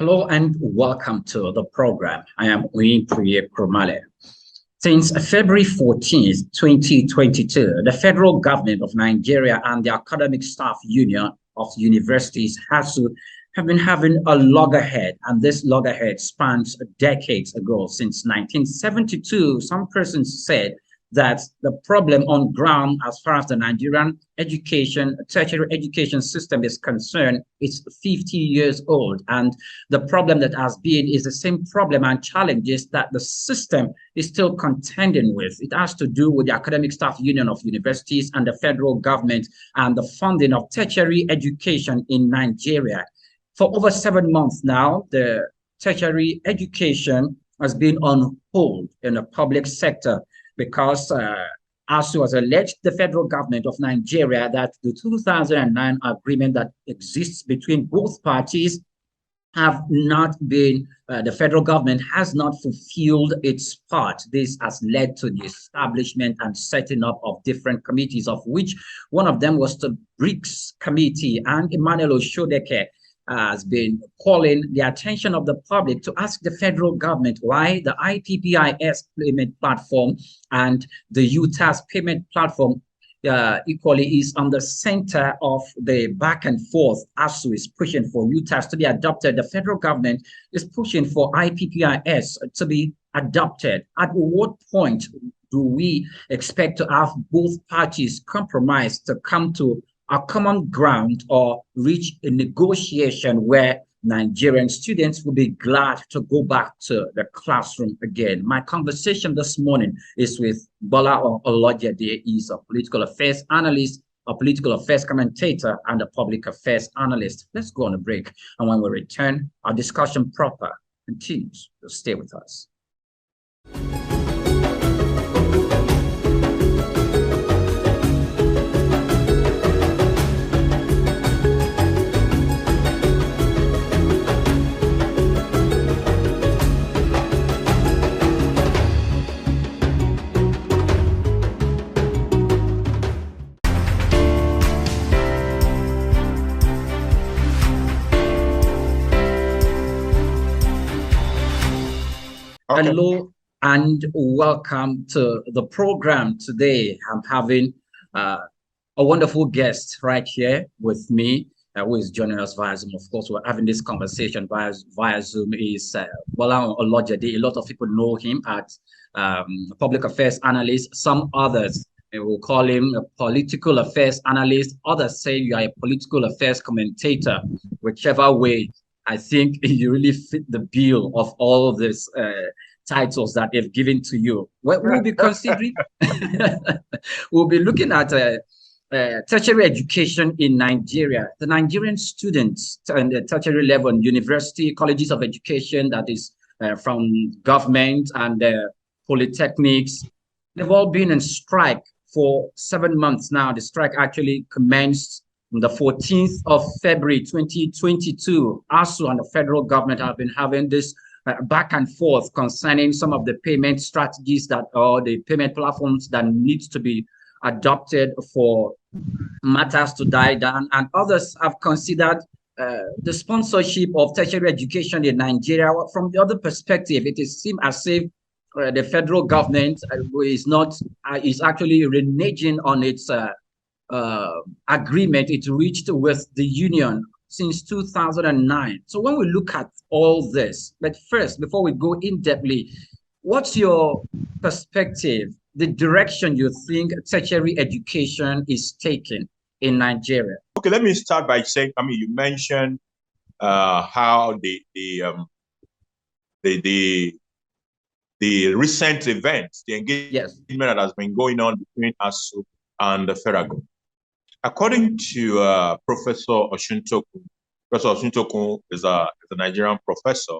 Hello and welcome to the program. I am ImpactTV. Since February 14th, 2022, the federal government of Nigeria and the Academic Staff Union of Universities have been having a loggerhead, and this loggerhead spans decades ago. Since 1972, some persons said that the problem on ground as far as the Nigerian tertiary education system is concerned is 50 years old. And the problem that has been is the same problem and challenges that the system is still contending with. It has to do with the Academic Staff Union of Universities and the federal government and the funding of tertiary education in Nigeria. For over 7 months now, the tertiary education has been on hold in the public sector because, as was alleged, the federal government of Nigeria, that the 2009 agreement that exists between both parties have not been, the federal government has not fulfilled its part. This has led to the establishment and setting up of different committees, of which one of them was the BRICS committee, and Emmanuel Oshodeke has been calling the attention of the public to ask the federal government why the IPPIS payment platform and the UTAS payment platform equally is on the center of the back and forth. ASU is pushing for UTAS to be adopted. The federal government is pushing for IPPIS to be adopted. At what point do we expect to have both parties compromise to come to a common ground or reach a negotiation where Nigerian students will be glad to go back to the classroom again? My conversation this morning is with Bola Olojede. He's a political affairs analyst, a political affairs commentator, and a public affairs analyst. Let's go on a break. And when we return, our discussion proper continues. So stay with us. Okay. Hello and welcome to the program today. I'm having a wonderful guest right here with me, who is joining us via Zoom. Of course, we're having this conversation via Zoom. Is Bola Olojede. A lot of people know him as public affairs analyst. Some others will call him a political affairs analyst. Others say you are a political affairs commentator. Whichever way, I think you really fit the bill of all of these titles that they've given to you. We'll be considering, we'll be looking at tertiary education in Nigeria. The Nigerian students and the tertiary level, university, colleges of education, that is from government and polytechnics, they've all been in strike for 7 months now. The strike actually commenced on the 14th of February 2022. ASU and the federal government have been having this back and forth concerning some of the payment strategies that or the payment platforms that needs to be adopted for matters to die down. And others have considered the sponsorship of tertiary education in Nigeria. From the other perspective, it seems as if the federal government is actually reneging on its agreement it reached with the union since 2009. So when we look at all this, but first, before we go in-depthly, what's your perspective, the direction you think tertiary education is taking in Nigeria? Okay, let me start by saying, you mentioned how the recent events, the engagement that has been going on between ASU and the federal government. According to Professor Oshuntokun, Professor Oshuntokun is a Nigerian professor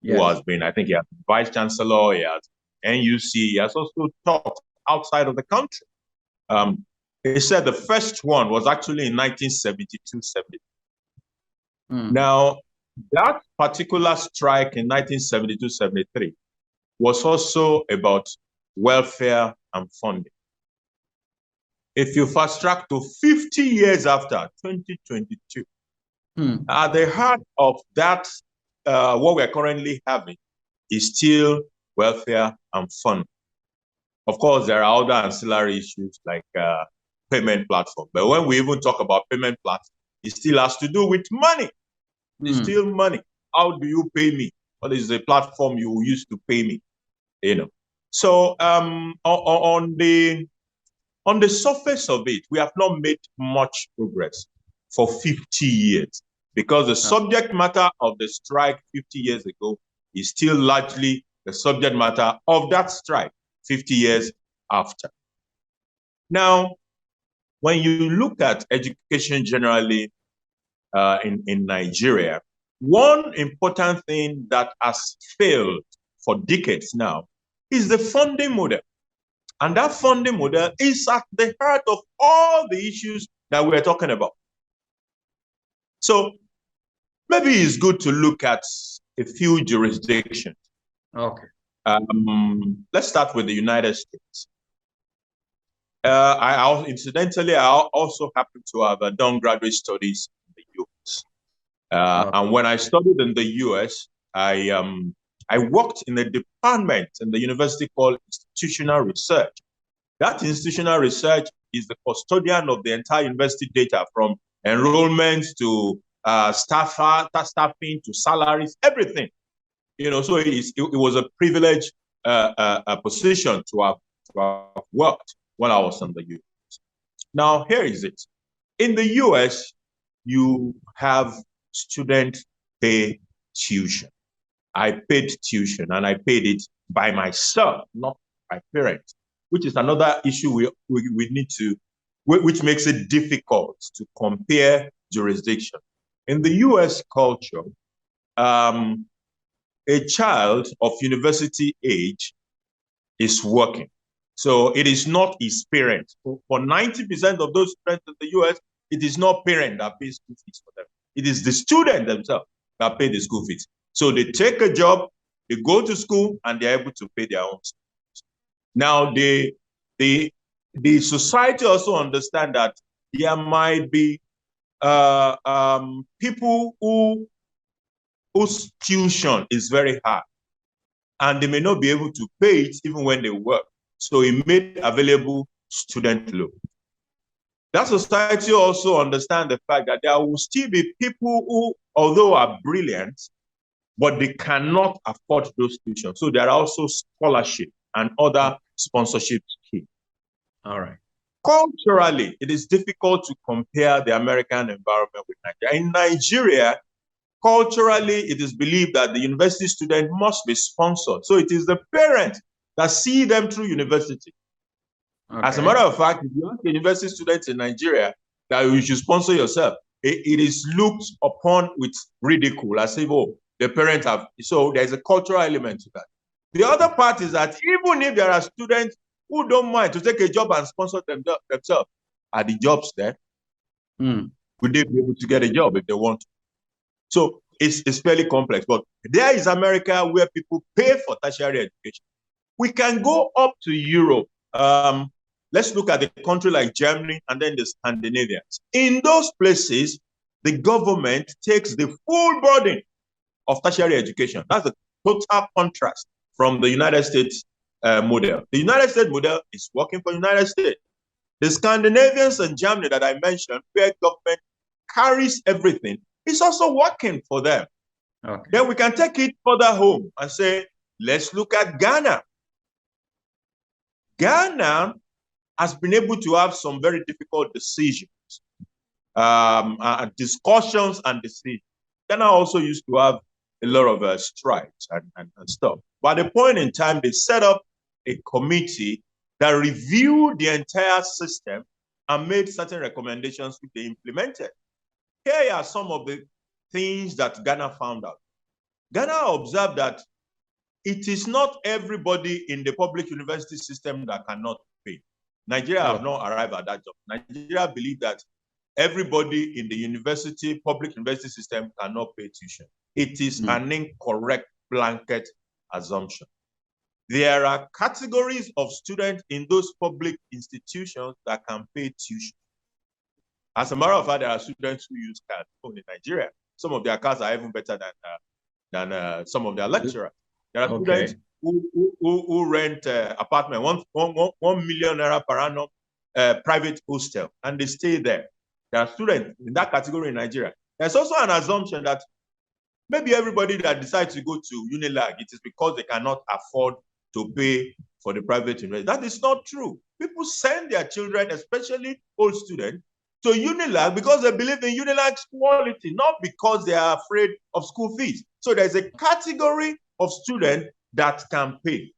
who has been, I think he has been vice chancellor, he has NUC, he has also taught outside of the country. He said the first one was actually in 1972-73. Now, that particular strike in 1972-73 was also about welfare and funding. If you fast track to 50 years after, 2022, at the heart of that what we're currently having is still welfare and fund. Of course, there are other ancillary issues like payment platform. But when we even talk about payment platform, it still has to do with money. It's still money. How do you pay me? What is the platform you use to pay me? You know. So on the surface of it, we have not made much progress for 50 years because the subject matter of the strike 50 years ago is still largely the subject matter of that strike 50 years after. Now, when you look at education generally in Nigeria, one important thing that has failed for decades now is the funding model. And that funding model is at the heart of all the issues that we're talking about. So maybe it's good to look at a few jurisdictions. Okay. Let's start with the United States. I also happen to have done graduate studies in the US. And when I studied in the US, I worked in a department in the university called institutional research. That institutional research is the custodian of the entire university data, from enrollment to staffing to salaries, everything. You know, so it was a privileged position to have worked when I was in the US. Now, here is it. In the US, you have student pay tuition. I paid tuition, and I paid it by myself, not my parents, which is another issue we need to, which makes it difficult to compare jurisdiction. In the US culture, a child of university age is working. So it is not his parent. For 90% of those students in the US, it is not parent that pays school fees for them. It is the student themselves that pay the school fees. So they take a job, they go to school, and they're able to pay their own schools. Now, the society also understand that there might be people whose tuition is very high, and they may not be able to pay it even when they work. So it made available student loan. That society also understand the fact that there will still be people who, although are brilliant, but they cannot afford those tuition. So there are also scholarship and other sponsorship schemes. All right. Culturally, it is difficult to compare the American environment with Nigeria. In Nigeria, culturally, it is believed that the university student must be sponsored. So it is the parents that see them through university. Okay. As a matter of fact, if you ask a university student in Nigeria that you should sponsor yourself, it is looked upon with ridicule, as if, oh, the parents have. So there's a cultural element to that. The other part is that even if there are students who don't mind to take a job and sponsor themselves, are the jobs there? Would they be able to get a job if they want to? So it's fairly complex. But there is America, where people pay for tertiary education. We can go up to Europe. Let's look at a country like Germany and then the Scandinavians. In those places, the government takes the full burden of tertiary education. That's a total contrast from the United States model. The United States model is working for the United States. The Scandinavians and Germany that I mentioned, where government carries everything, is also working for them. Okay. Then we can take it further home and say, let's look at Ghana. Ghana has been able to have some very difficult decisions, discussions and decisions. Ghana also used to have a lot of strikes and stuff. But at a point in time, they set up a committee that reviewed the entire system and made certain recommendations which they implemented. Here are some of the things that Ghana found out. Ghana observed that it is not everybody in the public university system that cannot pay. Nigeria have not arrived at that job. Nigeria believe that everybody in the public university system cannot pay tuition. It is an incorrect blanket assumption. There are categories of students in those public institutions that can pay tuition. As a matter of fact, there are students who use cards in Nigeria. Some of their cards are even better than some of their lecturers. There are students who rent apartment, 1 million naira per annum private hostel, and they stay there. There are students in that category in Nigeria. There's also an assumption that maybe everybody that decides to go to Unilag, it is because they cannot afford to pay for the private university. That is not true. People send their children, especially old students, to Unilag because they believe in Unilag's quality, not because they are afraid of school fees. So there's a category of students that can pay.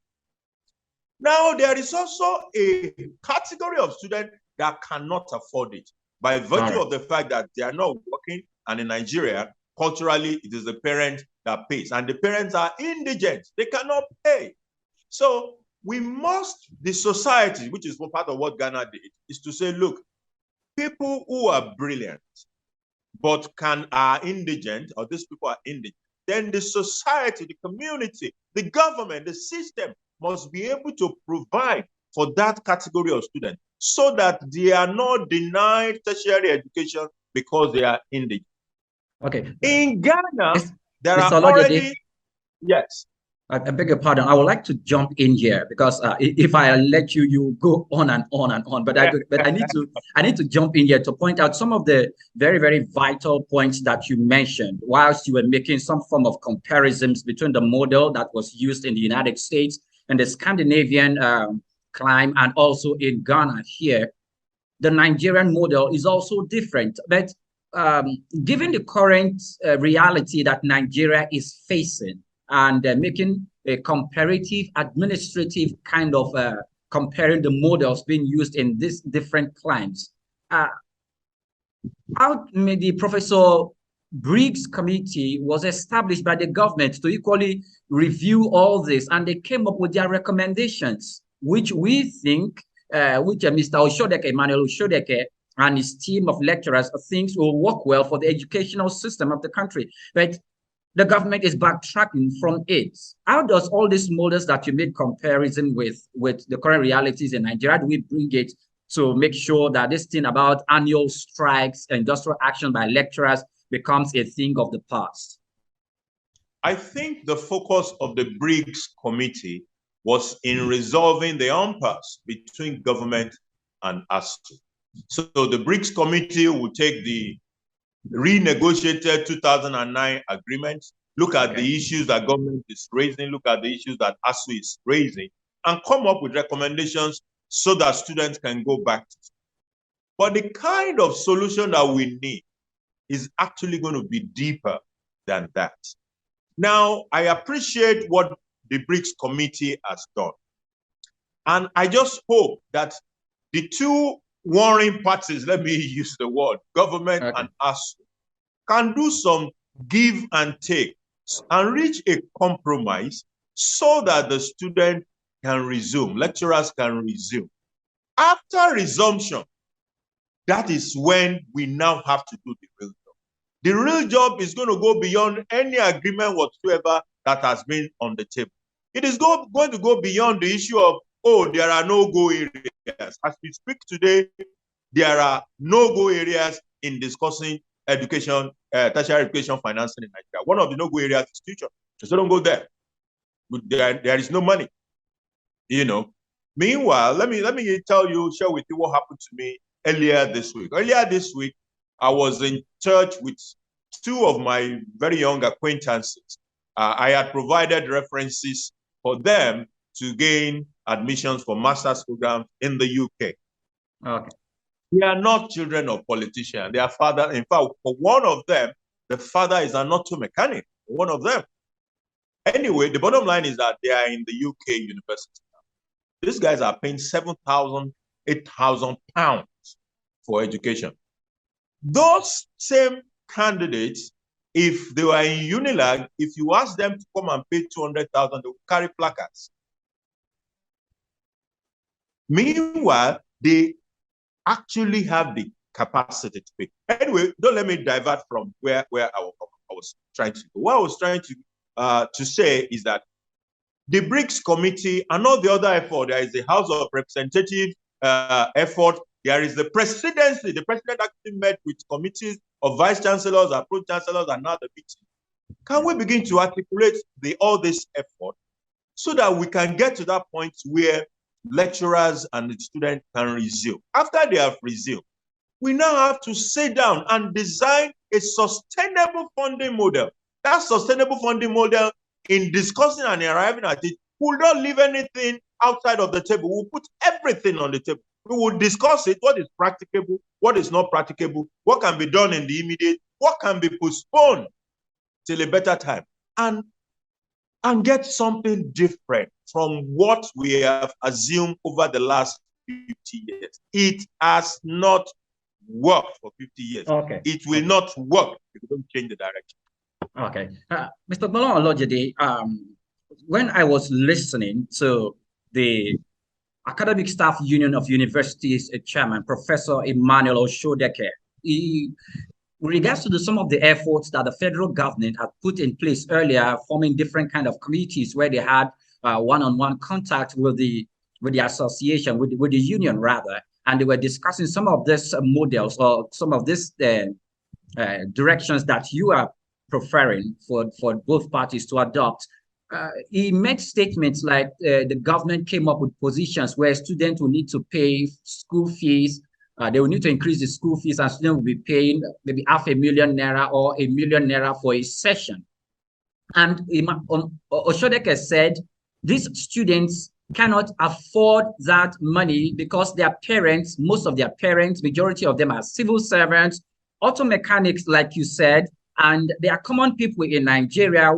Now, there is also a category of students that cannot afford it by virtue of the fact that they are not working, and in Nigeria, culturally, it is the parent that pays, and the parents are indigent. They cannot pay. So we must, the society, which is part of what Ghana did, is to say, look, people who are brilliant but are indigent, or these people are indigent, then the society, the community, the government, the system must be able to provide for that category of students so that they are not denied tertiary education because they are indigent. Okay. In Ghana, there Mr. are already, yes. I beg your pardon. I would like to jump in here because if I let you, you go on and on and on. But I need to jump in here to point out some of the very, very vital points that you mentioned whilst you were making some form of comparisons between the model that was used in the United States and the Scandinavian climb, and also in Ghana here. The Nigerian model is also different, but given the current reality that Nigeria is facing, and making a comparative administrative kind of comparing the models being used in these different climes. How the Professor Briggs committee was established by the government to equally review all this, and they came up with their recommendations, which we think, which Mr. Oshodeke, Emmanuel Oshodeke, and his team of lecturers thinks will work well for the educational system of the country. But the government is backtracking from it. How does all these models that you made comparison with the current realities in Nigeria, do we bring it to make sure that this thing about annual strikes, industrial action by lecturers becomes a thing of the past? I think the focus of the Briggs committee was in resolving the impasse between government and ASU. So the Briggs committee will take the renegotiated 2009 agreement, look at the issues that government is raising, look at the issues that ASU is raising, and come up with recommendations so that students can go back to school. But the kind of solution that we need is actually going to be deeper than that. Now, I appreciate what the Briggs committee has done. And I just hope that the two warring parties, let me use the word, government and ASU, can do some give and take and reach a compromise so that the student can resume, lecturers can resume. After resumption, that is when we now have to do the real job. The real job is going to go beyond any agreement whatsoever that has been on the table. It is going to go beyond the issue of, oh, there are no-go areas. As we speak today, there are no-go areas in discussing education, tertiary education financing in Nigeria. One of the no-go areas is tuition. So don't go there. There is no money. You know. Meanwhile, let me share with you what happened to me earlier this week. Earlier this week, I was in church with two of my very young acquaintances. I had provided references for them to gain admissions for master's programs in the UK. Okay. They are not children of politicians. Their father, in fact, for one of them, the father is an auto mechanic. One of them. Anyway, the bottom line is that they are in the UK university. These guys are paying 7,000, 8,000 pounds for education. Those same candidates, if they were in Unilag, if you ask them to come and pay 200,000, they will carry placards. Meanwhile, they actually have the capacity to pay. Anyway, don't let me divert from where I was trying to go. What I was trying to say is that the Briggs committee and all the other effort, there is the House of Representatives effort, there is the presidency. The president actually met with committees of vice chancellors and pro chancellors and now the meeting. Can we begin to articulate all this effort so that we can get to that point where lecturers and the students can resume? After they have resumed, we now have to sit down and design a sustainable funding model. That sustainable funding model, in discussing and arriving at it, will not leave anything outside of the table. We'll put everything on the table. We will discuss it, what is practicable, what is not practicable, what can be done in the immediate, what can be postponed till a better time, and get something different from what we have assumed over the last 50 years. It has not worked for 50 years. Okay. It will not work if we don't change the direction. Okay. Mr. Bolon Olojede, when I was listening to the Academic Staff Union of Universities Chairman, Professor Emmanuel Oshodeke, with regards to some of the efforts that the federal government had put in place earlier, forming different kind of committees where they had one-on-one contact with the association, with the union rather, and they were discussing some of these models or some of these directions that you are preferring for both parties to adopt. He made statements like the government came up with positions where students will need to pay school fees. They will need to increase the school fees, and students will be paying maybe ₦500,000 or ₦1,000,000 for a session. And Oshodeke said these students cannot afford that money because their parents, most of their parents, majority of them are civil servants, auto mechanics, like you said, and there are common people in Nigeria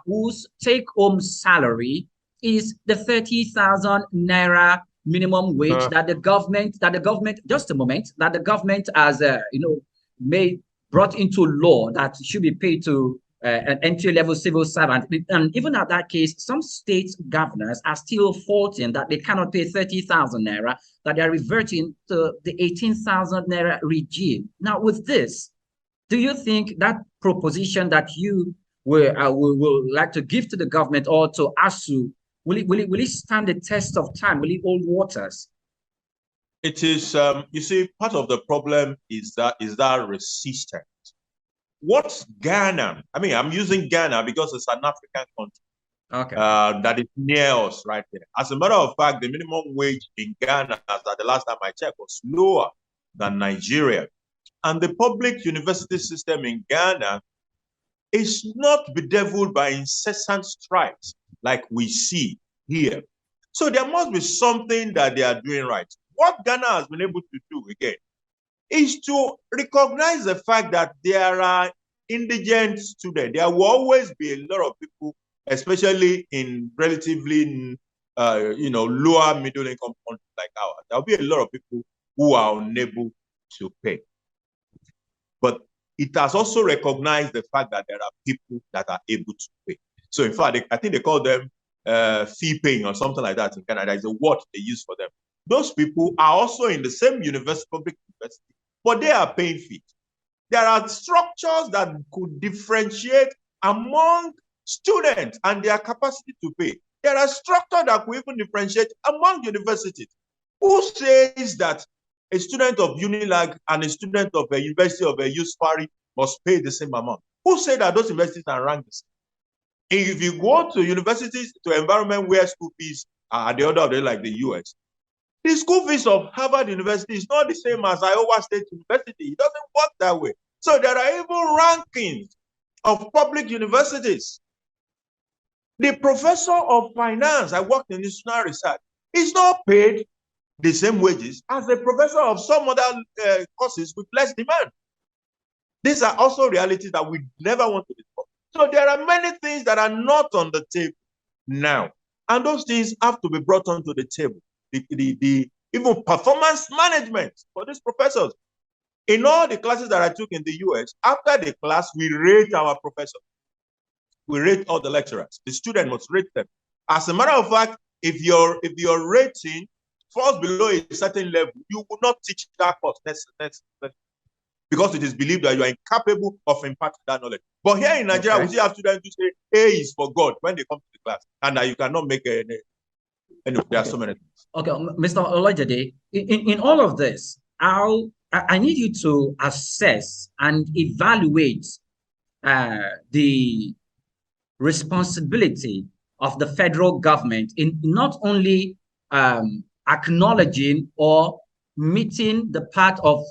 whose take-home salary is the 30,000 naira minimum wage that the government, just a moment, that the government has, brought into law that should be paid to an entry-level civil servant. And even at that case, some state governors are still faulting that they cannot pay 30,000 naira, that they are reverting to the 18,000 naira regime. Now, with this, do you think that proposition that you will like to give to the government or to ASU, will it stand the test of time? Will it hold waters? It is, you see, part of the problem is that resistance. What's Ghana? I mean, I'm using Ghana because it's an African country. Okay. That is near us right there. As a matter of fact, the minimum wage in Ghana, as at the last time I checked, was lower than Nigeria. And the public university system in Ghana is not bedeviled by incessant strikes like we see here. So there must be something that they are doing right. What Ghana has been able to do, again, is to recognize the fact that there are indigent students. There will always be a lot of people, especially in relatively lower middle income countries like ours. There will be a lot of people who are unable to pay. But it has also recognized the fact that there are people that are able to pay. So in fact, I think they call them fee paying or something like that in Canada. Is a word they use for them. Those people are also in the same university, public university, but they are paying fees. There are structures that could differentiate among students and their capacity to pay. There are structures that could even differentiate among universities. Who says that a student of UNILAG and a student of a university of a USPARI must pay the same amount? Who said that those universities are ranked the same? If you go to universities, to environment where school fees are at the order of the, like the US, the school fees of Harvard University is not the same as Iowa State University. It doesn't work that way. So there are even rankings of public universities. The professor of finance, I worked in institutional research, is not paid the same wages as the professor of some other courses with less demand. These are also realities that we never want to discuss. So there are many things that are not on the table now, and those things have to be brought onto the table. Even performance management for these professors. In all the classes that I took in the US, after the class, we rate our professors. We rate all the lecturers. The student must rate them. As a matter of fact, if your rating falls below a certain level, you will not teach that course next, because it is believed that you are incapable of imparting that knowledge. But here in Nigeria, we still have students who say A is for God when they come to the class, and that you cannot make any. There are so many things. Okay, Mr. Olojede, in all of this, I need you to assess and evaluate the responsibility of the federal government in not only acknowledging or meeting the part of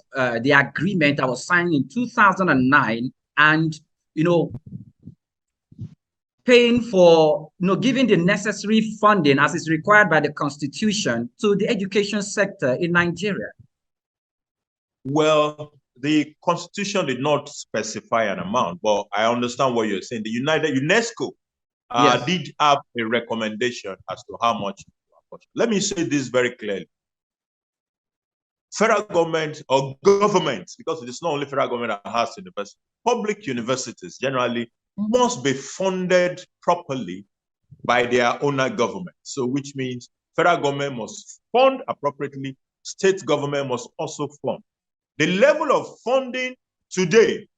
the agreement that was signed in 2009 and, paying for, giving the necessary funding as is required by the Constitution to the education sector in Nigeria? Well, the Constitution did not specify an amount, but I understand what you're saying. The UNESCO yes. did have a recommendation as to how much. Let me say this very clearly. Federal government or government, because it is not only federal government that has universities, public universities generally must be funded properly by their owner government. So which means federal government must fund appropriately, state government must also fund. The level of funding today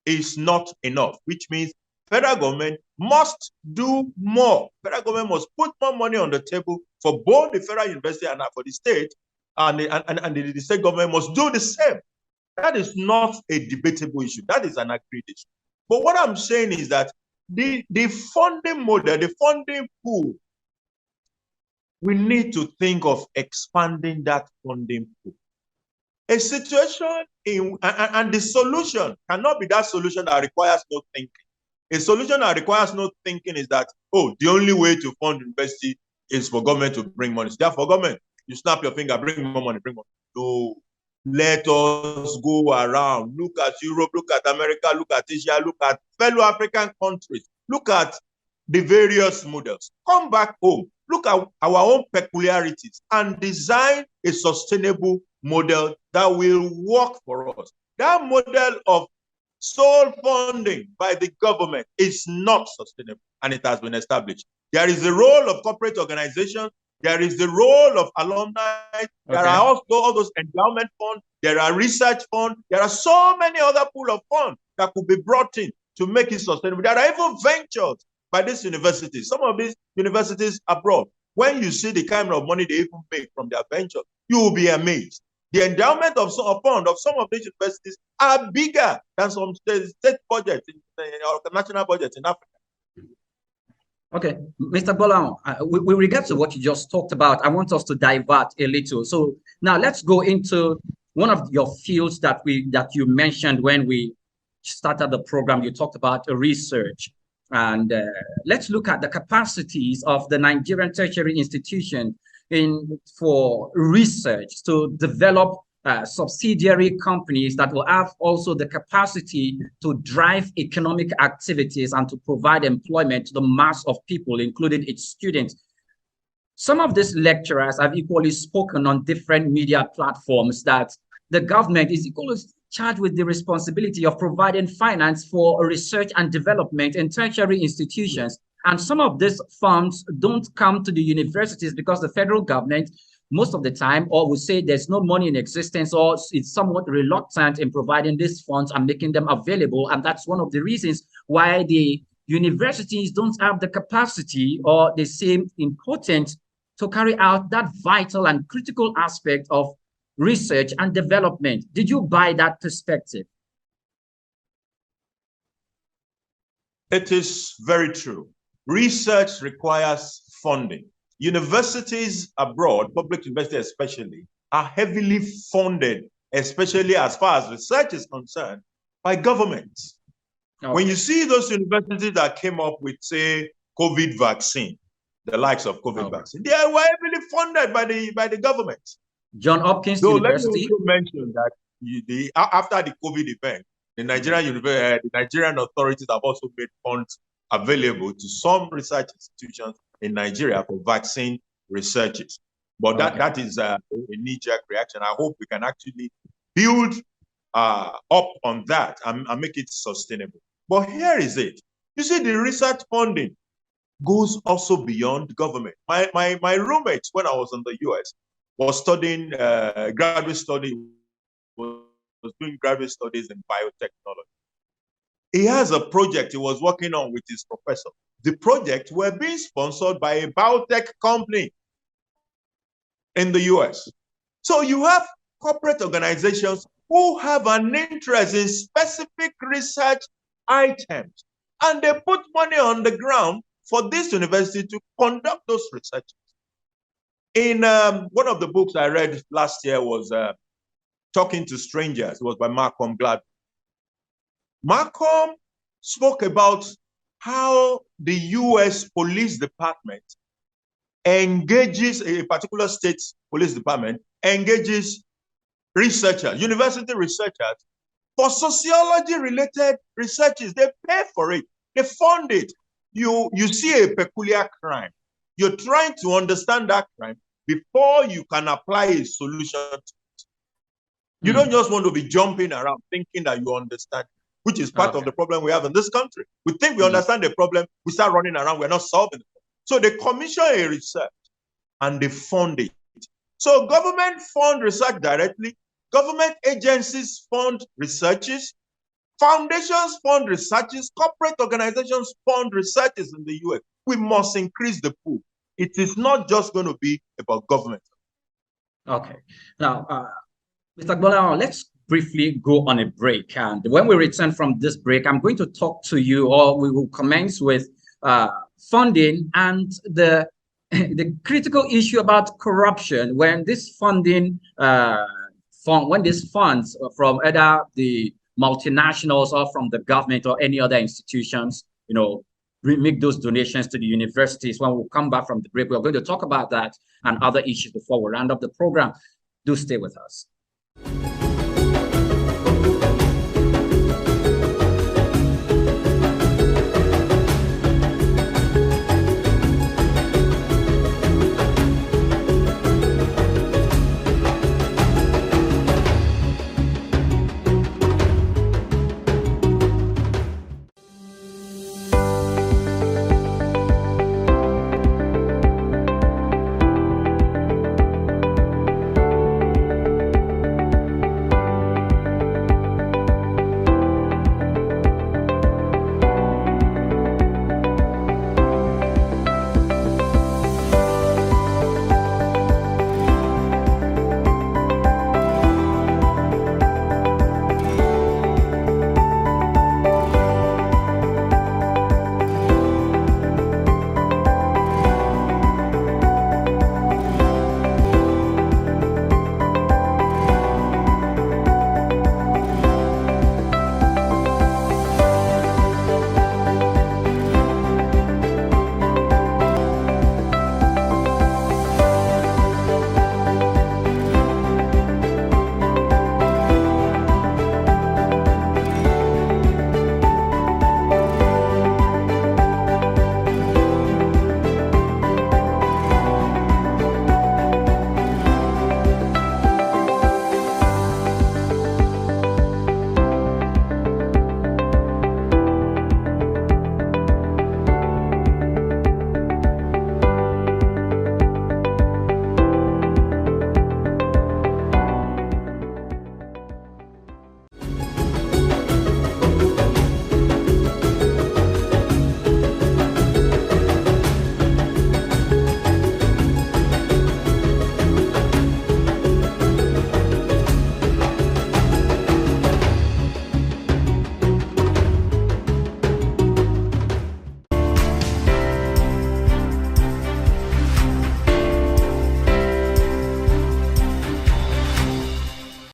is not enough, which means federal government must do more. Federal government must put more money on the table for both the federal university and for the state, and the state government must do the same. That is not a debatable issue. That is an agreed issue. But what I'm saying is that the funding model, the funding pool, we need to think of expanding that funding pool. A situation and the solution cannot be that solution that requires no thinking. A solution that requires no thinking is that, oh, the only way to fund university is for government to bring money. Therefore, government, you snap your finger, bring more money, bring more money. No, let us go around. Look at Europe, look at America, look at Asia, look at fellow African countries. Look at the various models. Come back home. Look at our own peculiarities and design a sustainable model that will work for us. That model of sole funding by the government is not sustainable, and it has been established. There is the role of corporate organizations. There is the role of alumni. Okay. There are also all those endowment funds. There are research funds. There are so many other pool of funds that could be brought in to make it sustainable. There are even ventures by these universities. Some of these universities abroad, when you see the kind of money they even make from their ventures, you will be amazed. The endowment of some of these universities are bigger than some state budgets or the national budget in Africa. Okay, Mr. Bolan, with regard to what you just talked about, I want us to divert a little. So now let's go into one of your fields that you mentioned when we started the program. You talked about research, and let's look at the capacities of the Nigerian tertiary institution for research to develop subsidiary companies that will have also the capacity to drive economic activities and to provide employment to the mass of people, including its students. Some of these lecturers have equally spoken on different media platforms that the government is equally charged with the responsibility of providing finance for research and development in tertiary institutions. And some of these funds don't come to the universities because the federal government, most of the time, or would say there's no money in existence, or it's somewhat reluctant in providing these funds and making them available. And that's one of the reasons why the universities don't have the capacity or the same importance to carry out that vital and critical aspect of research and development. Did you buy that perspective? It is very true. Research requires funding. Universities abroad, public universities especially, are heavily funded, especially as far as research is concerned, by governments. Okay. When you see those universities that came up with, say, COVID vaccine, the likes of COVID vaccine, they were heavily funded by the government. John Hopkins University. Let me also mention that after the COVID event, the Nigerian authorities have also made funds available to some research institutions in Nigeria for vaccine researches. But that is a knee-jerk reaction. I hope we can actually build up on that and make it sustainable. But here is it. You see, the research funding goes also beyond government. My roommate, when I was in the US, was studying was doing graduate studies in biotechnology. He has a project he was working on with his professor. The project were being sponsored by a biotech company in the US. So you have corporate organizations who have an interest in specific research items, and they put money on the ground for this university to conduct those researches. In one of the books I read last year was Talking to Strangers. It was by Malcolm Gladwell. Malcolm spoke about how the U.S. police department engages, a particular state's police department engages researchers, university researchers, for sociology-related researches. They pay for it. They fund it. You see a peculiar crime. You're trying to understand that crime before you can apply a solution to it. You don't just want to be jumping around thinking that you understand, which is part of the problem we have in this country. We think we understand the problem. We start running around. We're not solving it. So they commission a research and they fund it. So government fund research directly. Government agencies fund researches. Foundations fund researches. Corporate organizations fund researches in the US. We must increase the pool. It is not just going to be about government. Okay. Now, Mr. Gbola, let's briefly go on a break. And when we return from this break, I'm going to talk to you, or we will commence with funding and the critical issue about corruption when this funding when these funds from either the multinationals or from the government or any other institutions, make those donations to the universities. When we come back from the break, we're going to talk about that and other issues before we round up the program. Do stay with us.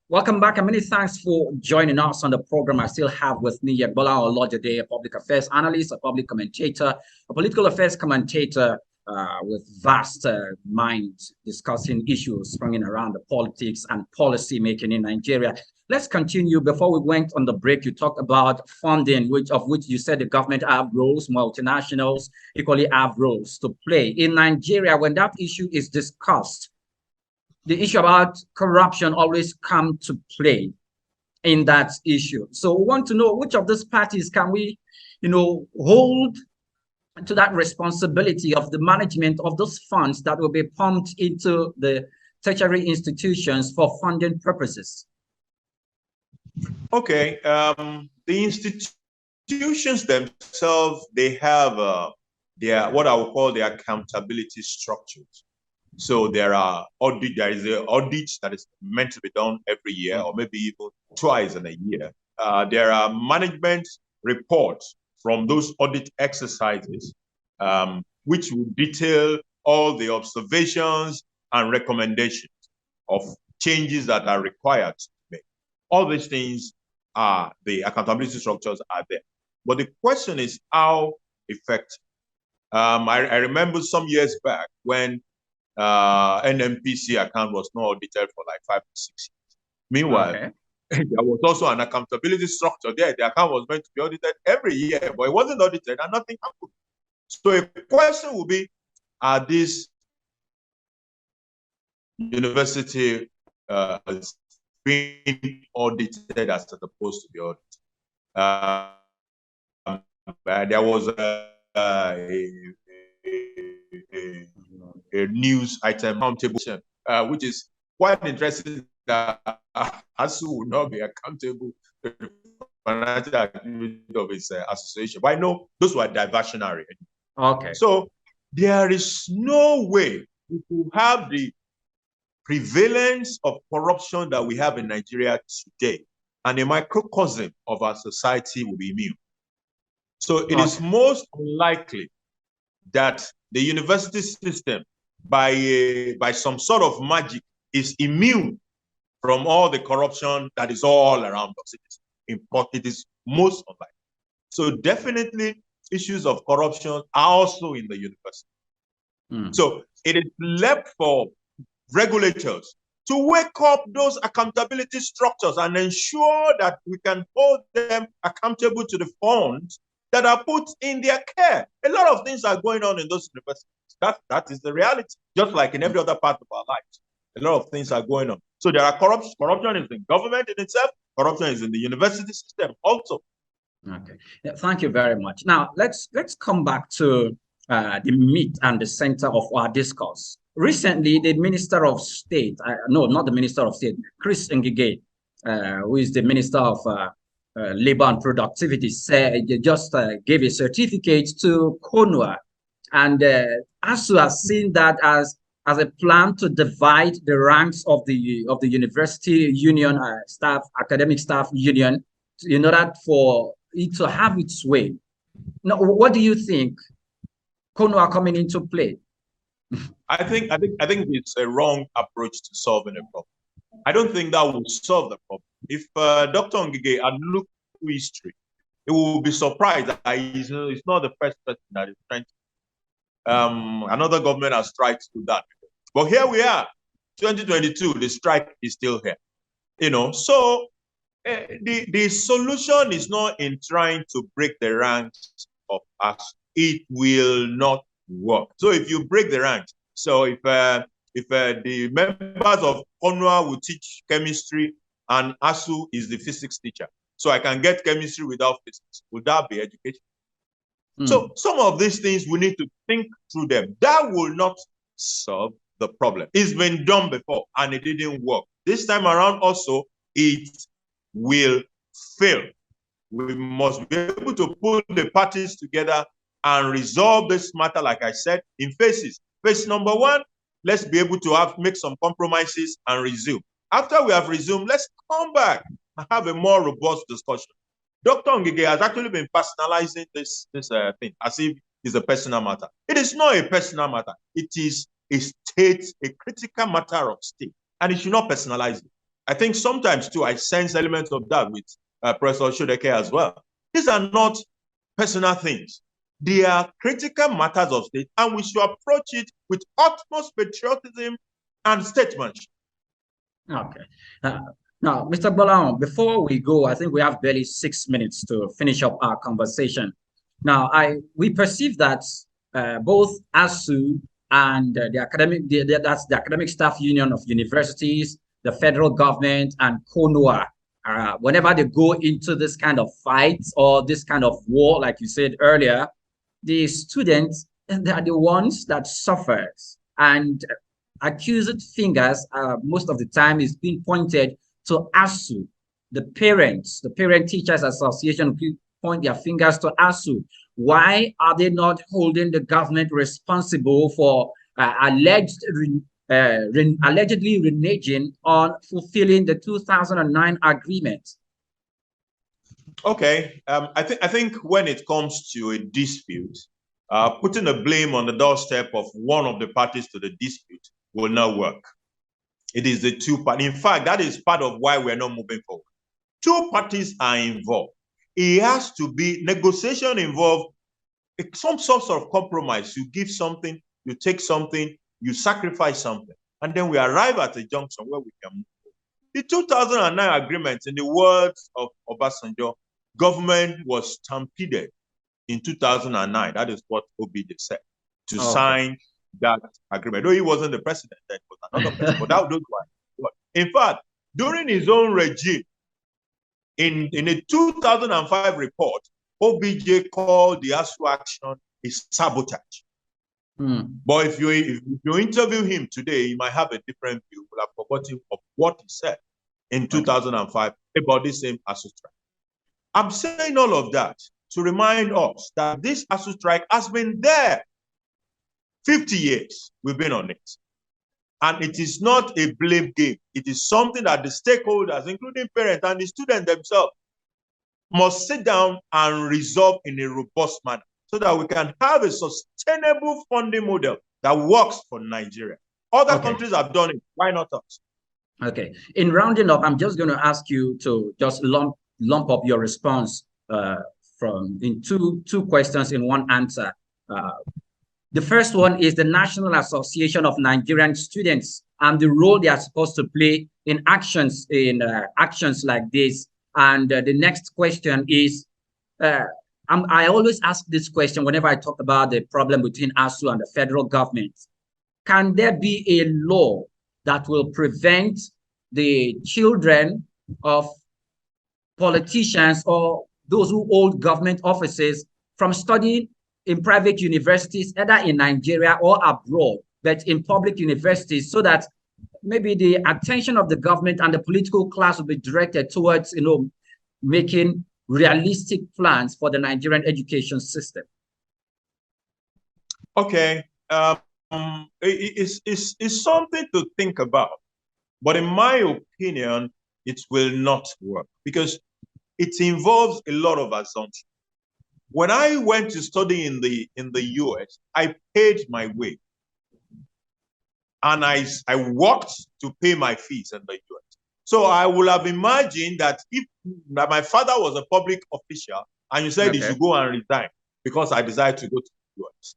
Welcome back, and many thanks for joining us on the program. I still have with me Gbola Olojede, a public affairs analyst, a public commentator, a political affairs commentator with vast mind discussing issues hanging around the politics and policy making in Nigeria. Let's continue. Before we went on the break, you talked about funding, of which you said the government have roles, multinationals equally have roles to play. In Nigeria, when that issue is discussed, the issue about corruption always come to play in that issue. So we want to know which of these parties can we, hold to that responsibility of the management of those funds that will be pumped into the tertiary institutions for funding purposes. Okay, the institutions themselves, they have their, what I would call their accountability structures. So there is an audit that is meant to be done every year, or maybe even twice in a year. There are management report from those audit exercises, which will detail all the observations and recommendations of changes that are required to make. All these things are, the accountability structures are there. But the question is how effective. I remember some years back when NMPC account was not audited for like 5 to 6 years. Meanwhile, there was also an accountability structure there. The account was meant to be audited every year, but it wasn't audited and nothing happened. So a question will be, are these university being audited as supposed to be audited? There was a news item, which is quite interesting, that ASU will not be accountable to the financial activity of its association. But I know those were diversionary. Okay. So there is no way we could have the prevalence of corruption that we have in Nigeria today, and a microcosm of our society will be immune. So it is most unlikely that the university system, by some sort of magic, is immune from all the corruption that is all around us. It is most unlikely. So definitely issues of corruption are also in the university. So it is left for regulators to wake up those accountability structures and ensure that we can hold them accountable to the funds that are put in their care. A lot of things are going on in those universities. That is the reality, just like in every other part of our lives. A lot of things are going on. So there are corruption. Corruption is in government in itself. Corruption is in the university system also. Okay. Yeah, thank you very much. Now let's come back to the meat and the center of our discourse. Recently, the Minister of State, no, not the Minister of State, Chris Ngige, who is the Minister of Labor and Productivity, said just gave a certificate to Konua, and ASU has seen that as a plan to divide the ranks of the university union staff, academic staff union, in order for it to have its way. Now, what do you think? Konua coming into play? I think it's a wrong approach to solving a problem. I don't think that will solve the problem. If Dr. Ngige had looked through history, he will be surprised that he's not the first person that is trying to. Another government has tried to do that. But here we are, 2022, the strike is still here. So the solution is not in trying to break the ranks of us. It will not work. So if you break the ranks, so if the members of Konua will teach chemistry and ASU is the physics teacher, so I can get chemistry without physics, would that be education? So some of these things we need to think through them. That will not solve the problem. It's been done before and it didn't work. This time around also, it will fail. We must be able to pull the parties together and resolve this matter, like I said, in phases. Phase number one, let's be able to make some compromises and resume. After we have resumed, let's come back and have a more robust discussion. Dr. Ngige has actually been personalizing this thing as if it's a personal matter. It is not a personal matter. It is a critical matter of state, and it should not personalize it. I think sometimes too, I sense elements of that with Professor Shodeke as well. These are not personal things. They are critical matters of state, and we should approach it with utmost patriotism and statesmanship. Okay. Now, Mr. Bolan, before we go, I think we have barely 6 minutes to finish up our conversation. Now, we perceive that both ASU and the academic staff union of universities, the federal government, and Konua, whenever they go into this kind of fight or this kind of war, like you said earlier, the students, they are the ones that suffers, and accused fingers most of the time is being pointed to ASU. The Parent Teachers Association point their fingers to ASU. Why are they not holding the government responsible for allegedly reneging on fulfilling the 2009 agreement? Okay, I think when it comes to a dispute, putting the blame on the doorstep of one of the parties to the dispute will not work. It is the two parties. In fact, that is part of why we're not moving forward. Two parties are involved. It has to be negotiation involved, some sort of compromise. You give something, you take something, you sacrifice something, and then we arrive at a junction where we can move forward. The 2009 agreement, in the words of Obasanjo, government was stampeded in 2009. That is what Obide said, to sign that agreement. Though he wasn't the president, that was another person. But that was one. In fact, during his own regime, in a 2005 report, OBJ called the ASU action a sabotage. But if you interview him today, he might have a different view. We'll have forgotten of what he said in 2005 about the same ASU strike. I'm saying all of that to remind us that this ASU strike has been there. 50 years we've been on it. And it is not a blame game. It is something that the stakeholders, including parents and the students themselves, must sit down and resolve in a robust manner so that we can have a sustainable funding model that works for Nigeria. Other countries have done it. Why not us? Okay. In rounding up, I'm just going to ask you to just lump up your response in two questions in one answer. The first one is the National Association of Nigerian Students and the role they are supposed to play in actions like this. And the next question is, I always ask this question whenever I talk about the problem between ASU and the federal government. Can there be a law that will prevent the children of politicians or those who hold government offices from studying in private universities, either in Nigeria or abroad, but in public universities, so that maybe the attention of the government and the political class will be directed towards, making realistic plans for the Nigerian education system? Okay, it's something to think about, but in my opinion, it will not work because it involves a lot of assumptions. When I went to study in the US, I paid my way. And I worked to pay my fees in the US. So I would have imagined that if my father was a public official and you said he should go and resign because I decided to go to the US.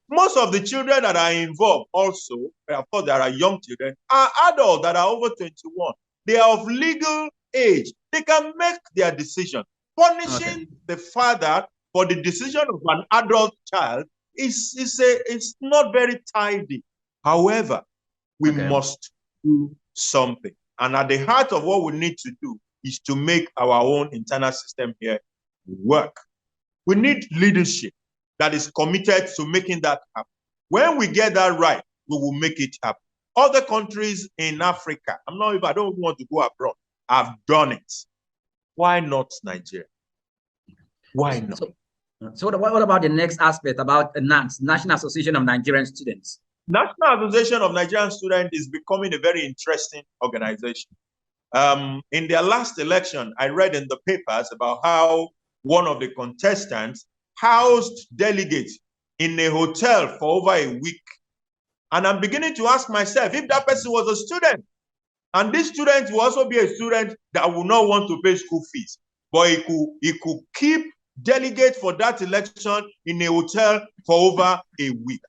Most of the children that are involved also, of course there are young children, are adults that are over 21. They are of legal age. They can make their decision. Punishing the father for the decision of an adult child is not very tidy. However, we must do something. And at the heart of what we need to do is to make our own internal system here work. We need leadership that is committed to making that happen. When we get that right, we will make it happen. Other countries in Africa, I don't want to go abroad, have done it. Why not Nigeria? Why not? So what about the next aspect about NANS, National Association of Nigerian Students? National Association of Nigerian Students is becoming a very interesting organization. In their last election, I read in the papers about how one of the contestants housed delegates in a hotel for over a week. And I'm beginning to ask myself, if that person was a student, and this student will also be a student that will not want to pay school fees, but he could keep delegates for that election in a hotel for over a week.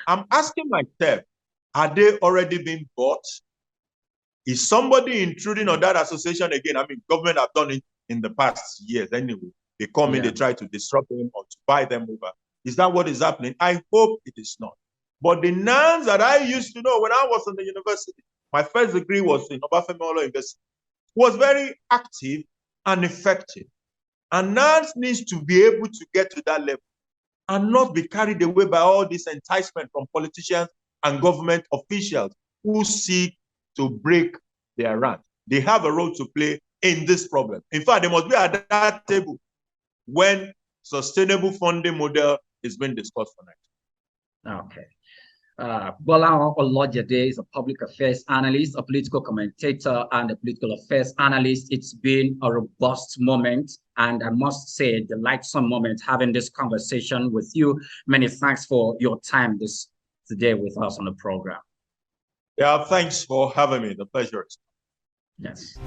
I'm asking myself, are they already being bought? Is somebody intruding on that association again? I mean, government have done it in the past years anyway. They come in, they try to disrupt them or to buy them over. Is that what is happening? I hope it is not. But the NANS that I used to know when I was in the university, my first degree was in Obafemi Awolowo University, was very active and effective. And NANS needs to be able to get to that level and not be carried away by all this enticement from politicians and government officials who seek to break their rank. They have a role to play in this problem. In fact, they must be at that table when sustainable funding model is being discussed for Nigeria. Okay. Bola Olojede is a public affairs analyst, a political commentator, and a political affairs analyst. It's been a robust moment, and I must say, a delightsome moment having this conversation with you. Many thanks for your time today with us on the program. Yeah, thanks for having me. The pleasure is. Yes.